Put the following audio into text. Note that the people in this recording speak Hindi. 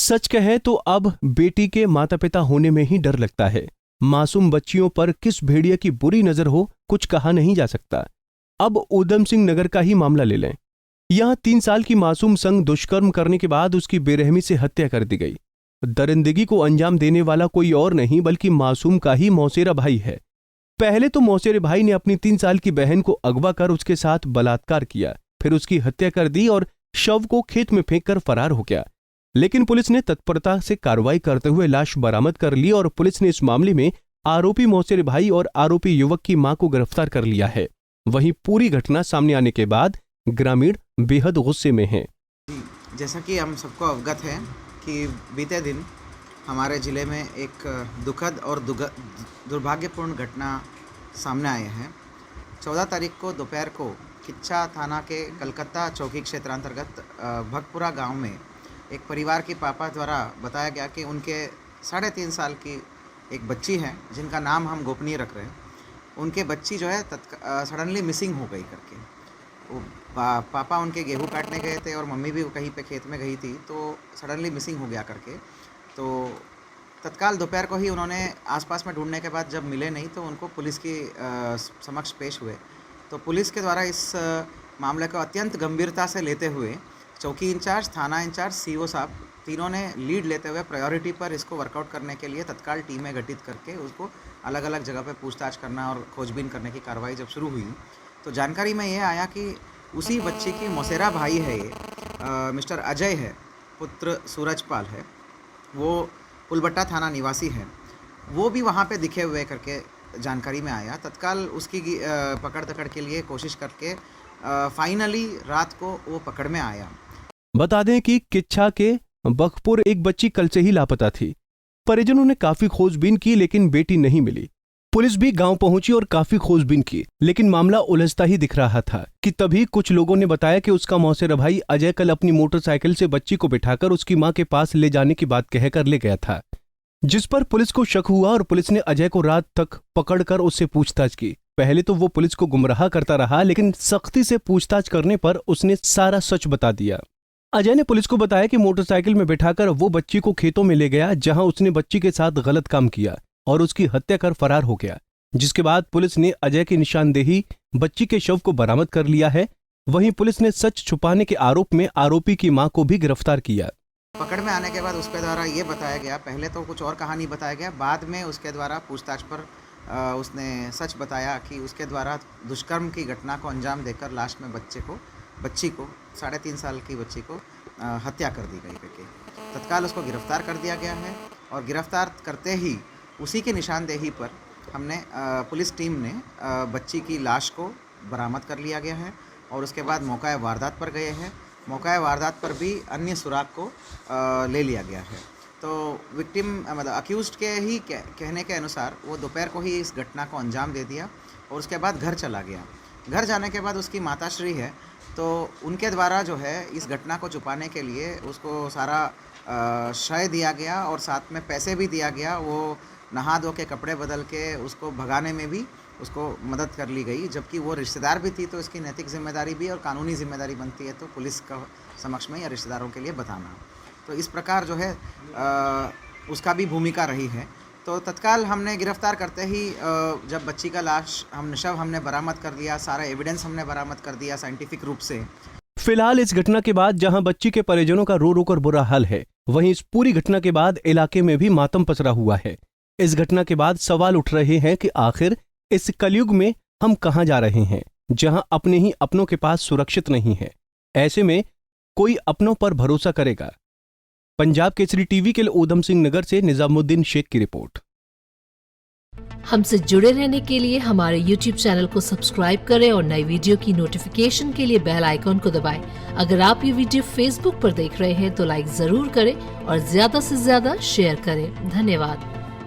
सच कहें तो अब बेटी के माता पिता होने में ही डर लगता है। मासूम बच्चियों पर किस भेड़िया की बुरी नजर हो कुछ कहा नहीं जा सकता। अब ऊधम सिंह नगर का ही मामला ले लें। यहां 3 साल की मासूम संग दुष्कर्म करने के बाद उसकी बेरहमी से हत्या कर दी गई। दरिंदगी को अंजाम देने वाला कोई और नहीं बल्कि मासूम का ही मौसेरा भाई है। पहले तो मौसेरे भाई ने अपनी 3 साल की बहन को अगवा कर उसके साथ बलात्कार किया, फिर उसकी हत्या कर दी और शव को खेत में फेंककर फरार हो गया। लेकिन पुलिस ने तत्परता से कार्रवाई करते हुए लाश बरामद कर ली और पुलिस ने इस मामले में आरोपी मौसेरे भाई और आरोपी युवक की मां को गिरफ्तार कर लिया है। वहीं पूरी घटना सामने आने के बाद ग्रामीण बेहद गुस्से में हैं। जैसा कि हम सबको अवगत है कि बीते दिन हमारे ज़िले में एक दुखद और दुर्भाग्यपूर्ण घटना सामने आई है। 14 तारीख को दोपहर को किच्छा थाना के कलकत्ता चौकी क्षेत्रांतर्गत भगपुरा गांव में एक परिवार के पापा द्वारा बताया गया कि उनके 3.5 साल की एक बच्ची है जिनका नाम हम गोपनीय रख रहे हैं। उनके बच्ची जो है सडनली मिसिंग हो गई करके। वो पापा उनके गेहूं काटने गए थे और मम्मी भी कहीं पे खेत में गई थी, तो सडनली मिसिंग हो गया करके। तो तत्काल दोपहर को ही उन्होंने आसपास में ढूंढने के बाद जब मिले नहीं तो उनको पुलिस की समक्ष पेश हुए। तो पुलिस के द्वारा इस मामले को अत्यंत गंभीरता से लेते हुए चौकी इंचार्ज, थाना इंचार्ज, सीओ साहब तीनों ने लीड लेते हुए प्रायोरिटी पर इसको वर्कआउट करने के लिए तत्काल टीमें गठित करके उसको अलग अलग जगह पे पूछताछ करना और खोजबीन करने की कार्रवाई जब शुरू हुई तो जानकारी में ये आया कि उसी बच्ची की मौसेरा भाई है ये, मिस्टर अजय है, पुत्र सूरजपाल है, वो पुलबट्टा थाना निवासी है, वो भी वहाँ पे दिखे हुए करके जानकारी में आया। तत्काल उसकी पकड़ दकड़ के लिए कोशिश करके फाइनली रात को वो पकड़ में आया। बता दें कि किच्छा के बखपुर एक बच्ची कल से ही लापता थी। परिजनों ने काफी खोजबीन की लेकिन बेटी नहीं मिली। पुलिस भी गांव पहुंची और काफी खोजबीन की लेकिन मामला उलझता ही दिख रहा था कि तभी कुछ लोगों ने बताया कि उसका मौसेरा भाई अजय कल अपनी मोटरसाइकिल से बच्ची को बिठाकर उसकी मां के पास ले जाने की बात कहकर ले गया था, जिस पर पुलिस को शक हुआ और पुलिस ने अजय को रात तक पकड़कर उससे पूछताछ की। पहले तो वो पुलिस को गुमराह करता रहा लेकिन सख्ती से पूछताछ करने पर उसने सारा सच बता दिया। अजय ने पुलिस को बताया कि मोटरसाइकिल में बिठाकर वो बच्ची को खेतों में ले गया जहां उसने बच्ची के साथ गलत काम किया और उसकी हत्या कर फरार हो गया, जिसके बाद पुलिस ने अजय की निशानदेही बच्ची के शव को बरामद कर लिया है। वहीं पुलिस ने सच छुपाने के आरोप में आरोपी की मां को भी गिरफ्तार किया। पकड़ में आने के बाद उसके द्वारा ये बताया गया, पहले तो कुछ और कहानी बताया गया, बाद में उसके द्वारा पूछताछ पर उसने सच बताया कि उसके द्वारा दुष्कर्म की घटना को अंजाम देकर लास्ट में बच्ची को 3.5 साल की बच्ची को हत्या कर दी गई करके तत्काल उसको गिरफ्तार कर दिया गया है। और गिरफ्तार करते ही उसी की निशानदेही पर हमने पुलिस टीम ने बच्ची की लाश को बरामद कर लिया गया है और उसके बाद मौका वारदात पर गए हैं। मौका वारदात पर भी अन्य सुराग को ले लिया गया है। तो विक्टिम मतलब अक्यूज्ड के ही कहने के अनुसार वो दोपहर को ही इस घटना को अंजाम दे दिया और उसके बाद घर चला गया। घर जाने के बाद उसकी माताश्री है तो उनके द्वारा जो है इस घटना को छुपाने के लिए उसको सारा श्रेय दिया गया और साथ में पैसे भी दिया गया। वो नहा धो के कपड़े बदल के उसको भगाने में भी उसको मदद कर ली गई, जबकि वो रिश्तेदार भी थी तो इसकी नैतिक जिम्मेदारी भी और कानूनी जिम्मेदारी बनती है तो पुलिस का समक्ष में या रिश्तेदारों के लिए बताना। तो इस प्रकार जो है उसका भी भूमिका रही है। तो तत्काल हमने गिरफ्तार करते ही जब बच्ची का लाश शव हमने बरामद कर लिया, सारा एविडेंस हमने बरामद कर दिया साइंटिफिक रूप से। फिलहाल इस घटना के बाद जहां बच्ची के परिजनों का रो रो कर बुरा हाल है, वहीं इस पूरी घटना के बाद इलाके में भी मातम पसरा हुआ है। इस घटना के बाद सवाल उठ रहे हैं कि आखिर इस कलयुग में हम कहां जा रहे हैं जहां अपने ही अपनों के पास सुरक्षित नहीं है। ऐसे में कोई अपनों पर भरोसा करेगा? पंजाब केसरी टीवी के लिए ऊधम सिंह नगर से निजामुद्दीन शेख की रिपोर्ट। हमसे जुड़े रहने के लिए हमारे YouTube चैनल को सब्सक्राइब करें और नई वीडियो की नोटिफिकेशन के लिए बेल आइकॉन को दबाएं। अगर आप ये वीडियो Facebook पर देख रहे हैं तो लाइक जरूर करें और ज्यादा से ज्यादा शेयर करें। धन्यवाद।